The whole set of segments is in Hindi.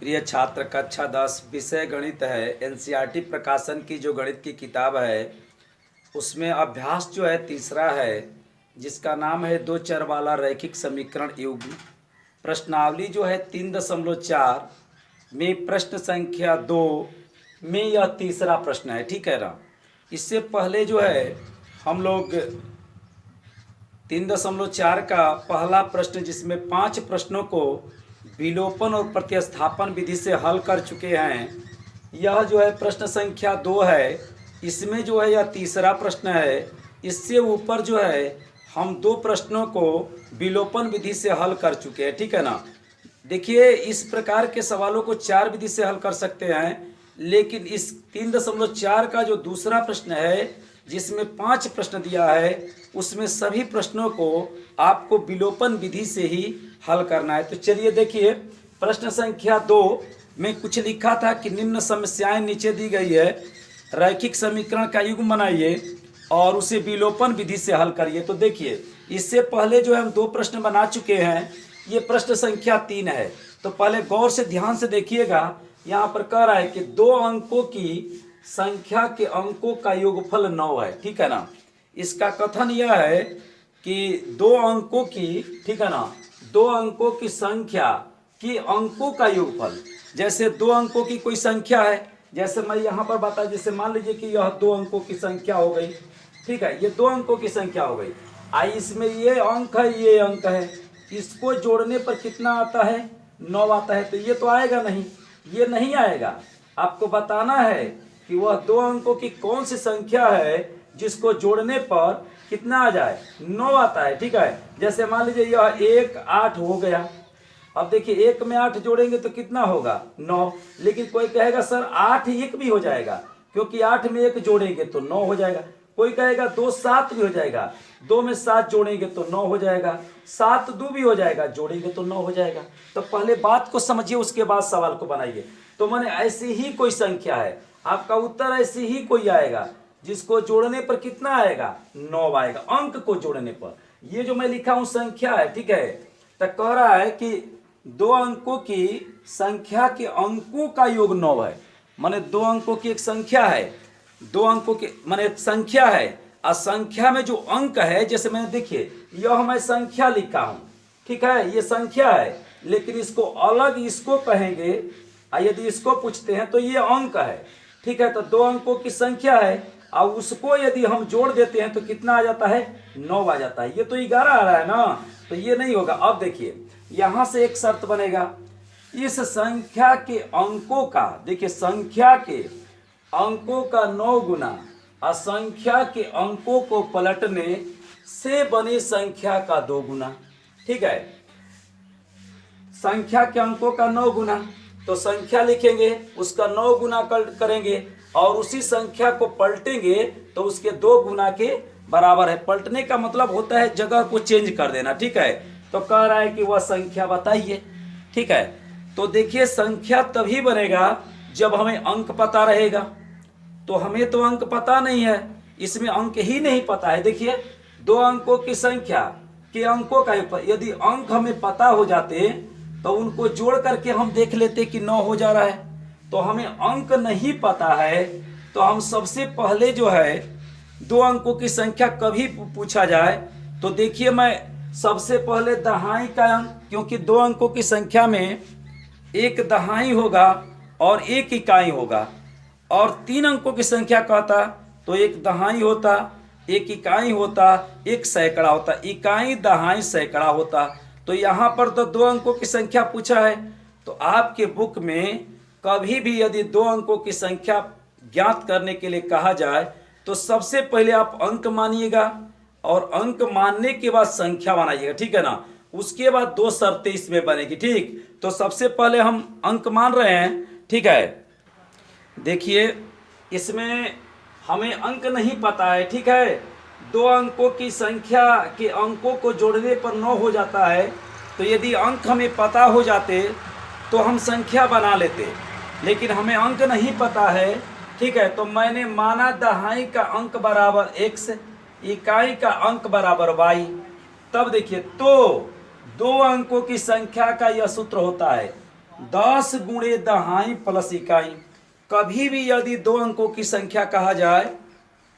प्रिय छात्र, कक्षा 10 विषय गणित है। एनसीईआरटी प्रकाशन की जो गणित की किताब है उसमें अभ्यास जो है तीसरा है, जिसका नाम है दो चर वाला रैखिक समीकरण युग्म। प्रश्नावली जो है 3.4 में प्रश्न संख्या 2 में यह तीसरा प्रश्न है। ठीक है ना। इससे पहले जो है हम लोग 3.4 का पहला प्रश्न, जिसमें 5 प्रश्नों को विलोपन और प्रतिस्थापन विधि से हल कर चुके हैं। यह जो है प्रश्न संख्या 2 है। इसमें जो है यह तीसरा प्रश्न है। इससे ऊपर जो है हम 2 प्रश्नों को विलोपन विधि से हल कर चुके हैं। ठीक है ना। देखिए, इस प्रकार के सवालों को 4 विधि से हल कर सकते हैं, लेकिन इस 3.4 का जो दूसरा प्रश्न है, जिसमें 5 प्रश्न दिया है, उसमें सभी प्रश्नों को आपको विलोपन विधि से ही हल करना है। तो चलिए देखिए, प्रश्न संख्या 2 में कुछ लिखा था कि निम्न समस्याएं नीचे दी गई है, रैखिक समीकरण का युग्म बनाइए और उसे विलोपन विधि से हल करिए। तो देखिए, इससे पहले जो है हम 2 प्रश्न बना चुके हैं। ये प्रश्न संख्या 3 है। तो पहले गौर से ध्यान से देखिएगा। यहाँ पर कह रहा है कि 2 अंकों की संख्या के अंकों का योगफल 9 है। ठीक है ना। इसका कथन यह है कि 2 अंकों की, ठीक है ना, 2 अंकों की संख्या की अंकों का योगफल। जैसे 2 अंकों की कोई संख्या है, जैसे मैं यहाँ पर बता, जैसे मान लीजिए कि यह 2 अंकों की संख्या हो गई। ठीक है, ये 2 अंकों की संख्या हो गई। इसमें ये अंक है, ये अंक है। इसको जोड़ने पर कितना आता है? 9 आता है। तो ये तो आएगा नहीं, ये नहीं आएगा। आपको बताना है कि वह 2 अंकों की कौन सी संख्या है जिसको जोड़ने पर कितना आ जाए? 9 आता है। ठीक है, जैसे मान लीजिए यह 1 8 हो गया। अब देखिए, 1 में 8 जोड़ेंगे तो कितना होगा? 9। लेकिन कोई कहेगा सर 8 1 भी हो जाएगा, क्योंकि 8 में 1 जोड़ेंगे तो 9 हो जाएगा। कोई कहेगा 2 7 भी हो जाएगा, 2 में 7 जोड़ेंगे तो 9 हो जाएगा। 7 2 भी हो जाएगा, जोड़ेंगे तो 9 हो जाएगा। तो पहले बात को समझिए, उसके बाद सवाल को बनाइए। तो माने ऐसी ही कोई संख्या है, आपका उत्तर ऐसी ही कोई आएगा जिसको जोड़ने पर कितना आएगा? 9 आएगा, अंक को जोड़ने पर। ये जो मैं लिखा हूं संख्या है। ठीक है, तो कह रहा है कि 2 अंकों की संख्या के अंकों का योग 9 है। माने 2 अंकों की एक संख्या है, 2 अंकों की माने एक संख्या है, और संख्या में जो अंक है, जैसे मैंने देखिए यह मैं संख्या लिखा हूं। ठीक है, ये संख्या है, लेकिन इसको अलग इसको कहेंगे। यदि इसको पूछते हैं तो ये अंक है। ठीक है, तो 2 अंकों की संख्या है, और उसको यदि हम जोड़ देते हैं तो कितना आ जाता है? 9 आ जाता है। ये तो 11 आ रहा है ना, तो ये नहीं होगा। अब देखिए, यहां से एक शर्त बनेगा, इस संख्या के अंकों का, देखिए संख्या के अंकों का 9 गुना असंख्या के अंकों को पलटने से बनी संख्या का 2 गुना। ठीक है, संख्या के अंकों का 9 गुना, तो संख्या लिखेंगे, उसका 9 गुना करेंगे, और उसी संख्या को पलटेंगे तो उसके 2 गुना के बराबर है। पलटने का मतलब होता है जगह को चेंज कर देना। ठीक है, तो कह रहा है कि वह संख्या बताइए। ठीक है, तो देखिए, संख्या तभी बनेगा जब हमें अंक पता रहेगा। तो हमें तो अंक पता नहीं है, इसमें अंक ही नहीं पता है। देखिए, 2 अंकों की संख्या के अंकों का, यदि अंक हमें पता हो जाते तो उनको जोड़ करके हम देख लेते कि 9 हो जा रहा है। तो हमें अंक नहीं पता है, तो हम सबसे पहले जो है 2 अंकों की संख्या कभी पूछा जाए तो देखिए, मैं सबसे पहले दहाई का अंक, क्योंकि 2 अंकों की संख्या में एक दहाई होगा और एक इकाई होगा, और 3 अंकों की संख्या कहता तो एक दहाई होता, एक इकाई होता, एक सैकड़ा होता। इकाई दहाई सैकड़ा होता। तो यहाँ पर तो 2 अंकों की संख्या पूछा है। तो आपके बुक में कभी भी यदि 2 अंकों की संख्या ज्ञात करने के लिए कहा जाए तो सबसे पहले आप अंक मानिएगा, और अंक मानने के बाद संख्या बनाइएगा। ठीक है ना। उसके बाद 2 शर्तें इसमें बनेगी। ठीक, तो सबसे पहले हम अंक मान रहे हैं। ठीक है, देखिए, इसमें हमें अंक नहीं पता है। ठीक है, 2 अंकों की संख्या के अंकों को जोड़ने पर 9 हो जाता है। तो यदि अंक हमें पता हो जाते तो हम संख्या बना लेते, लेकिन हमें अंक नहीं पता है। ठीक है, तो मैंने माना दहाई का अंक बराबर x, इकाई का अंक बराबर y। तब देखिए, तो 2 अंकों की संख्या का यह सूत्र होता है, 10 गुणे दहाई प्लस इकाई। कभी भी यदि दो अंकों की संख्या कहा जाए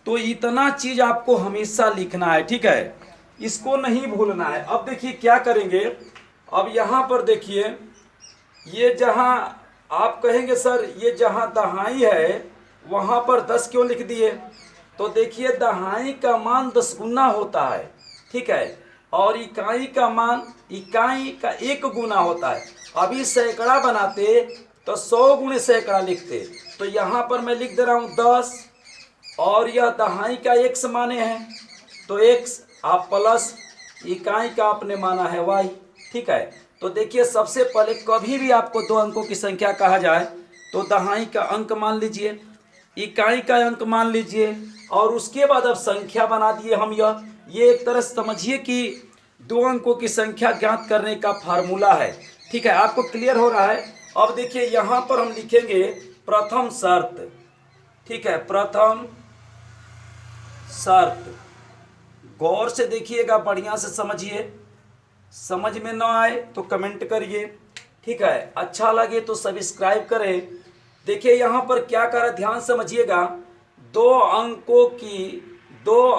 तो इतना चीज आपको हमेशा लिखना है, ठीक है, इसको नहीं भूलना है। अब देखिए क्या करेंगे, अब यहाँ पर देखिए, ये जहाँ आप कहेंगे सर ये जहाँ दहाई है वहाँ पर 10 क्यों लिख दिए, तो देखिए दहाई का मान 10 गुना होता है, ठीक है, और इकाई का मान इकाई का 1 गुना होता है। अभी सैकड़ा बनाते तो 100 गुणे सैकड़ा लिखते, तो यहाँ पर मैं लिख दे रहा हूँ 10, और यह दहाई का x माने हैं तो x आप प्लस इकाई का आपने माना है y, ठीक है। तो देखिए सबसे पहले कभी भी आपको दो अंकों की संख्या कहा जाए तो दहाई का अंक मान लीजिए, इकाई का अंक मान लीजिए, और उसके बाद अब संख्या बना दिए हम। ये एक तरह से समझिए कि दो अंकों की संख्या ज्ञात करने का फार्मूला है, ठीक है, आपको क्लियर हो रहा है। अब देखिए यहाँ पर हम लिखेंगे प्रथम शर्त, ठीक है, प्रथम शर्त। गौर से देखिएगा, बढ़िया से समझिए, समझ में ना आए तो कमेंट करिए, ठीक है, अच्छा लगे तो सब्सक्राइब करें। देखिए यहाँ पर क्या कर रहा है, ध्यान समझिएगा, दो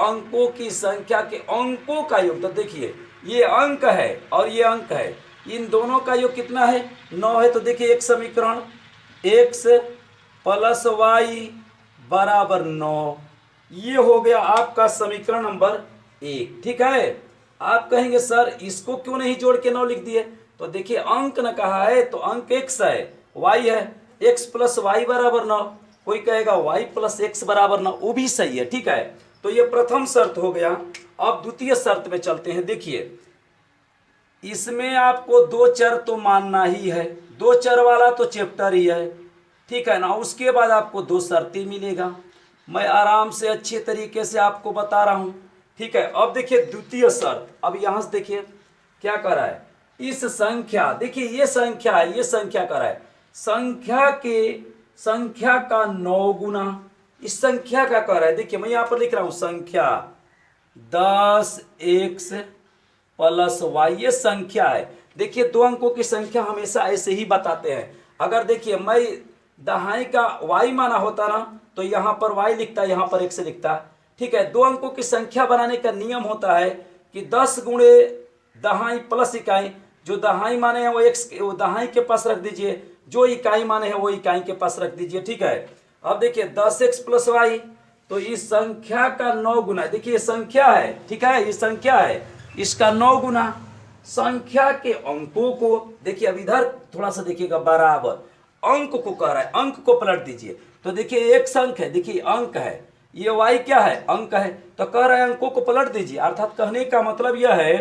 अंकों की संख्या के अंकों का योग, तो देखिए ये अंक है और ये अंक है, इन दोनों का योग कितना है, 9 है। तो देखिए एक समीकरण x प्लस वाई बराबर 9, ये हो गया आपका समीकरण नंबर 1, ठीक है। आप कहेंगे सर इसको क्यों नहीं जोड़ के 9 लिख दिए, तो देखिए अंक न कहा है तो अंक x है, y है, x प्लस वाई बराबर 9, कोई कहेगा y प्लस x बराबर 9, वो भी सही है, ठीक है। तो ये प्रथम शर्त हो गया। अब द्वितीय शर्त में चलते हैं। देखिए इसमें आपको दो चर तो मानना ही है, दो चर वाला तो चैप्टर ही है, ठीक है ना। उसके बाद आपको दो शर्तें मिलेगा, मैं आराम से अच्छे तरीके से आपको बता रहा हूँ, ठीक है। अब देखिए द्वितीय शर्त, अब यहाँ से देखिए क्या कर रहा है, इस संख्या, देखिए ये संख्या है, ये संख्या कर रहा है संख्या का 9 गुना, इस संख्या का कर रहा है। देखिए मैं यहाँ पर लिख रहा हूँ संख्या 10x प्लस वाई, ये संख्या है। देखिए दो अंकों की संख्या हमेशा ऐसे ही बताते हैं। अगर देखिए मैं दहाई का y माना होता ना तो यहाँ पर y लिखता, यहाँ पर x लिखता, ठीक है। दो अंकों की संख्या बनाने का नियम होता है कि 10 गुणे दहाई प्लस इकाई, जो दहाई माने हैं वो x वो दहाई के पास रख दीजिए, जो इकाई माने हैं वो इकाई के पास रख दीजिए, ठीक है। अब देखिए 10x प्लस वाई, तो इस संख्या का 9 गुना, देखिए ये संख्या है, ठीक है, ये संख्या है, इसका 9 गुना संख्या के अंकों को, देखिए अब इधर थोड़ा सा देखिएगा, बराबर अंक को कह रहा है, अंक को पलट दीजिए, तो देखिए एक अंक है, देखिए अंक है, ये y क्या है, अंक है, तो कह रहा है अंकों को पलट दीजिए। अर्थात कहने का मतलब यह है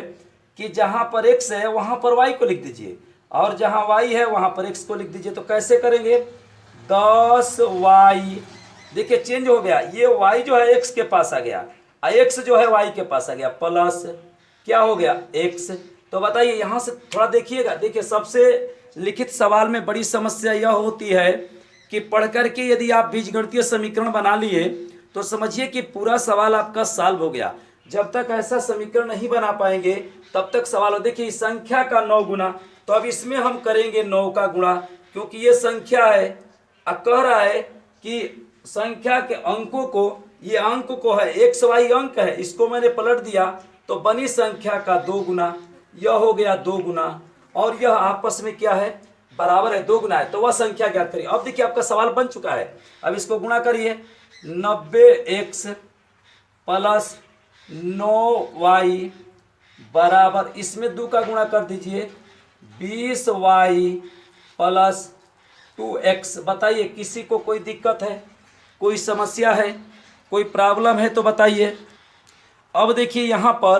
कि जहां पर x है वहां पर y को लिख दीजिए, और जहां y है वहां पर x को लिख दीजिए। तो कैसे करेंगे, 10y, देखिए चेंज हो गया, ये y जो है x के पास आ गया, x जो है y के पास आ गया, प्लस क्या हो गया x। तो बताइए यहाँ से थोड़ा देखिएगा, देखिए सबसे लिखित सवाल में बड़ी समस्या यह होती है कि पढ़ करके यदि आप बीजगणितीय समीकरण बना लिए तो समझिए कि पूरा सवाल आपका सॉल्व हो गया। जब तक ऐसा समीकरण नहीं बना पाएंगे तब तक सवाल हो। देखिए इस संख्या का 9 गुना, तो अब इसमें हम करेंगे 9 का गुणा, क्योंकि ये संख्या है, कह रहा है कि संख्या के अंकों को, ये अंक को है एक्स वाई अंक है, इसको मैंने पलट दिया तो बनी संख्या का 2 गुना, यह हो गया 2 गुना, और यह आपस में क्या है, बराबर है, 2 गुना है, तो वह संख्या ज्ञात करिए। अब देखिए आपका सवाल बन चुका है, अब इसको गुणा करिए, 90x प्लस 9y बराबर, इसमें 2 का गुणा कर दीजिए, 20y प्लस 2x। बताइए किसी को कोई दिक्कत है, कोई समस्या है, कोई प्रॉब्लम है तो बताइए। अब देखिए यहाँ पर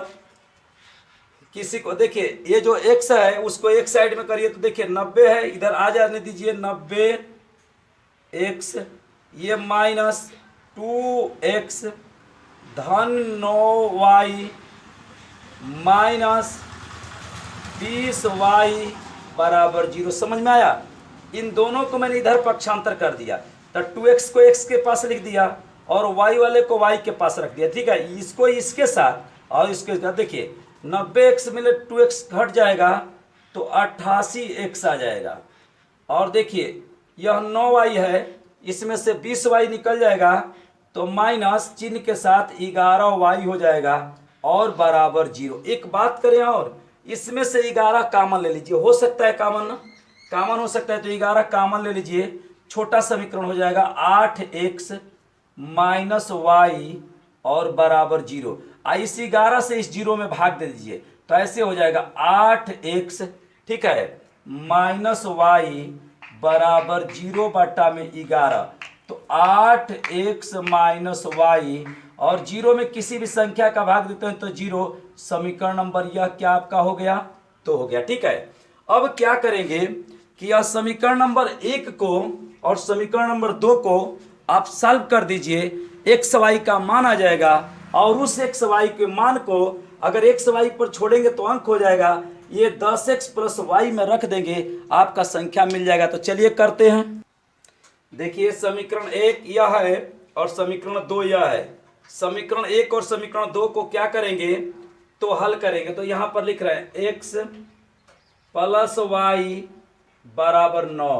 किसी को, देखिए ये जो x है उसको एक साइड में करिए, तो देखिए 90 है, इधर आ जाने दीजिए 90x, ये माइनस 2x धन 9y माइनस 20y बराबर 0। समझ में आया, इन दोनों को मैंने इधर पक्षांतर कर दिया, तो 2x को x के पास लिख दिया और y वाले को y के पास रख दिया, ठीक है। इसको इसके साथ और इसके साथ, देखिए 90x में 2x घट जाएगा तो 88x आ जाएगा, और देखिए यह 9y है, इसमें से 20y निकल जाएगा तो माइनस चिन्ह के साथ 11y हो जाएगा और बराबर 0। एक बात करें, और इसमें से 11 कामन ले लीजिए, हो सकता है कामन ना, कामन हो सकता है तो 11 कामन ले लीजिए, छोटा समीकरण हो जाएगा 8x माइनस वाई और बराबर 0। इस 11 से इस 0 में भाग दे दीजिए तो ऐसे हो जाएगा 8x, ठीक है, माइनस वाई बराबर 0 बटा में 11। तो 8x माइनस वाई और 0 में किसी भी संख्या का भाग देते हैं तो 0। समीकरण नंबर यह क्या आपका हो गया, तो हो गया, ठीक है। अब क्या करेंगे कि यह समीकरण नंबर 1 को और समीकरण नंबर 2 को आप सॉल्व कर दीजिए, एक्स वाई का मान आ जाएगा और उस एक्स वाई के मान को अगर एक्स वाई पर छोड़ेंगे तो अंक हो जाएगा, ये 10x प्लस वाई में रख देंगे, आपका संख्या मिल जाएगा। तो चलिए करते हैं। देखिए समीकरण 1 यह है और समीकरण 2 यह है। समीकरण 1 और समीकरण 2 को क्या करेंगे तो हल करेंगे। तो यहां पर लिख रहे हैं x प्लस वाई बराबर 9,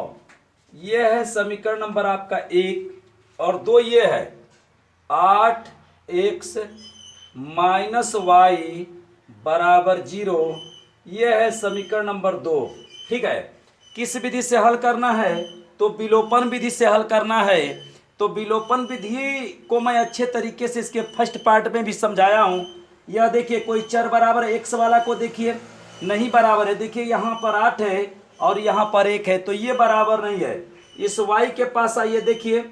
यह है समीकरण नंबर आपका 1। और 2 ये है 8x माइनस वाई बराबर 0, यह है समीकरण नंबर 2, ठीक है। किस विधि से हल करना है तो विलोपन विधि से हल करना है। तो विलोपन विधि को मैं अच्छे तरीके से इसके फर्स्ट पार्ट में भी समझाया हूँ। यह देखिए कोई चर बराबर x वाला को देखिए नहीं बराबर है, देखिए यहाँ पर 8 है और यहाँ पर 1 है, तो ये बराबर नहीं है। इस y के पास आइए, देखिए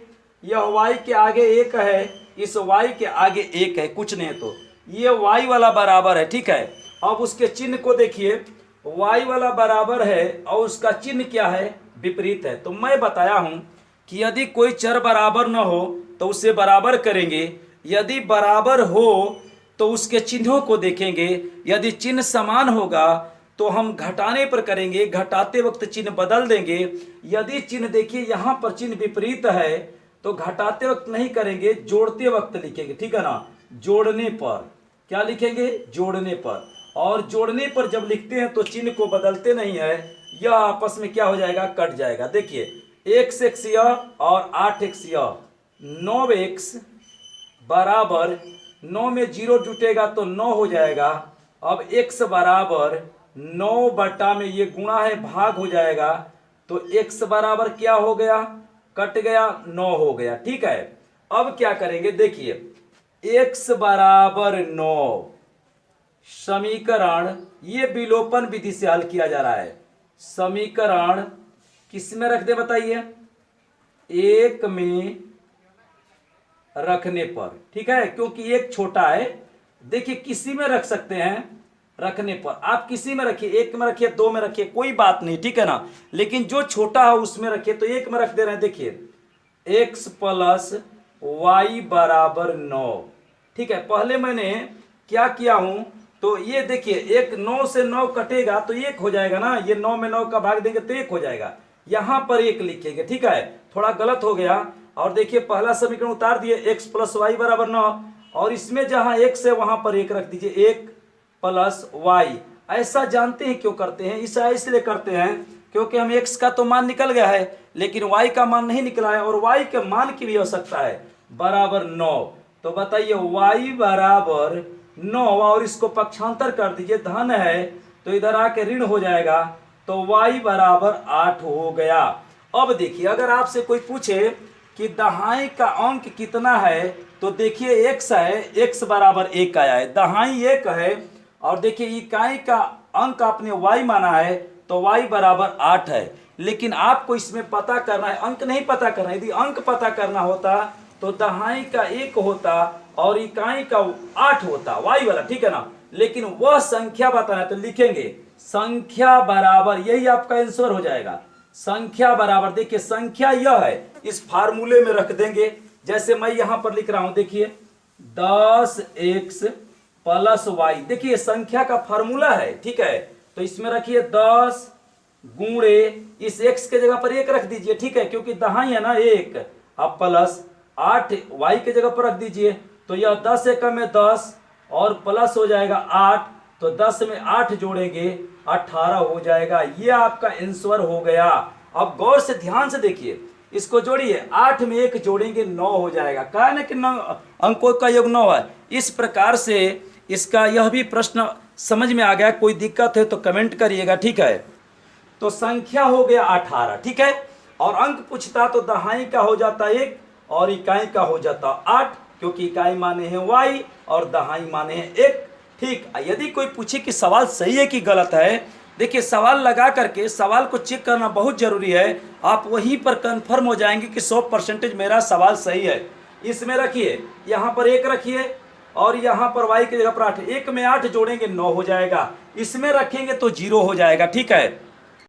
यह y के आगे 1 है, इस y के आगे 1 है, कुछ नहीं, तो ये y वाला बराबर है, ठीक है। अब उसके चिन्ह को देखिए, y वाला बराबर है और उसका चिन्ह क्या है, विपरीत है। तो मैं बताया हूं कि यदि कोई चर बराबर न हो तो उसे बराबर करेंगे, यदि बराबर हो तो उसके चिन्हों को देखेंगे, यदि चिन्ह समान होगा तो हम घटाने पर करेंगे, घटाते वक्त चिन्ह बदल देंगे। यदि चिन्ह देखिए यहाँ पर चिन्ह विपरीत है तो घटाते वक्त नहीं करेंगे, जोड़ते वक्त लिखेंगे, ठीक है ना। जोड़ने पर क्या लिखेंगे, जोड़ने पर, और जोड़ने पर जब लिखते हैं तो चिन्ह को बदलते नहीं है, यह आपस में क्या हो जाएगा, कट जाएगा। देखिए x यह और 8x यह, 9x बराबर 9 में 0 जुटेगा तो 9 हो जाएगा। अब x बराबर 9 बटा में ये गुणा है, भाग हो जाएगा, तो x बराबर क्या हो गया, कट गया, 9 हो गया, ठीक है। अब क्या करेंगे, देखिए x बराबर 9 समीकरण, ये विलोपन विधि से हल किया जा रहा है। समीकरण किस में रख दे बताइए, 1 में रखने पर, ठीक है, क्योंकि 1 छोटा है। देखिए किसी में रख सकते हैं रखने पर, आप किसी में रखिए, 1 में रखिए, 2 में रखिए, कोई बात नहीं, ठीक है ना, लेकिन जो छोटा है उसमें रखिए। तो 1 में रख दे रहे हैं, देखिए x प्लस वाई बराबर 9, ठीक है। पहले मैंने क्या किया हूं, तो ये देखिए 1 9 से 9 कटेगा तो 1 हो जाएगा ना, ये 9 में 9 का भाग देंगे तो 1 हो जाएगा, यहां पर 1 लिखेंगे, ठीक है, थोड़ा गलत हो गया। और देखिए पहला समीकरण उतार दिए, x प्लस वाई बराबर 9, और इसमें जहां x है वहां पर 1 रख दीजिए, 1 प्लस वाई। ऐसा जानते हैं क्यों करते हैं, ऐसा इसलिए करते हैं क्योंकि हम x का तो मान निकल गया है लेकिन y का मान नहीं निकला है, और y के मान की भी आवश्यकता है, बराबर 9। तो बताइए y बराबर 9, और इसको पक्षांतर कर दीजिए, धन है तो इधर आके ऋण हो जाएगा, तो y बराबर 8 हो गया। अब देखिए अगर आपसे कोई पूछे कि दहाई का अंक कितना है, तो देखिए x है, x बराबर 1 आया है, दहाई 1 है, और देखिए इकाई का अंक आपने y माना है तो y बराबर 8 है। लेकिन आपको इसमें पता करना है, अंक नहीं पता करना है। यदि अंक पता करना होता तो दहाई का 1 होता और इकाई का 8 होता, y वाला, ठीक है ना। लेकिन वह संख्या बताना है तो लिखेंगे संख्या बराबर, यही आपका आंसर हो जाएगा, संख्या बराबर। देखिए संख्या यह है, इस फार्मूले में रख देंगे, जैसे मैं यहां पर लिख रहा हूं, देखिए 10x प्लस वाई, देखिए संख्या का फार्मूला है, ठीक है। तो इसमें रखिए 10 गुणे, इस x के जगह पर 1 रख दीजिए, ठीक है, क्योंकि दहाई है ना 1, अब प्लस 8 y के जगह पर रख दीजिए, तो यह 10 एकम में 10 और प्लस हो जाएगा 8, तो 10 में 8 जोड़ेंगे 18 हो जाएगा। ये आपका आंसर हो गया। अब गौर से ध्यान से देखिए, इसको जोड़िए, 8 में 1 जोड़ेंगे 9 हो जाएगा। कहा है ना कि 9 अंकों का योग 9 है। इस प्रकार से इसका यह भी प्रश्न समझ में आ गया। कोई दिक्कत है तो कमेंट करिएगा, ठीक है। तो संख्या हो गया 18, ठीक है। और अंक पूछता तो दहाई का हो जाता 1 और इकाई का हो जाता 8, क्योंकि इकाई माने हैं y और दहाई माने हैं 1, ठीक। यदि कोई पूछे कि सवाल सही है कि गलत है, देखिए सवाल लगा करके सवाल को चेक करना बहुत जरूरी है। आप वहीं पर कंफर्म हो जाएंगे कि 100% मेरा सवाल सही है। इसमें रखिए, यहाँ पर 1 रखिए और यहाँ पर y की जगह पर 8, 1 में 8 जोड़ेंगे 9 हो जाएगा। इसमें रखेंगे तो 0 हो जाएगा, ठीक है।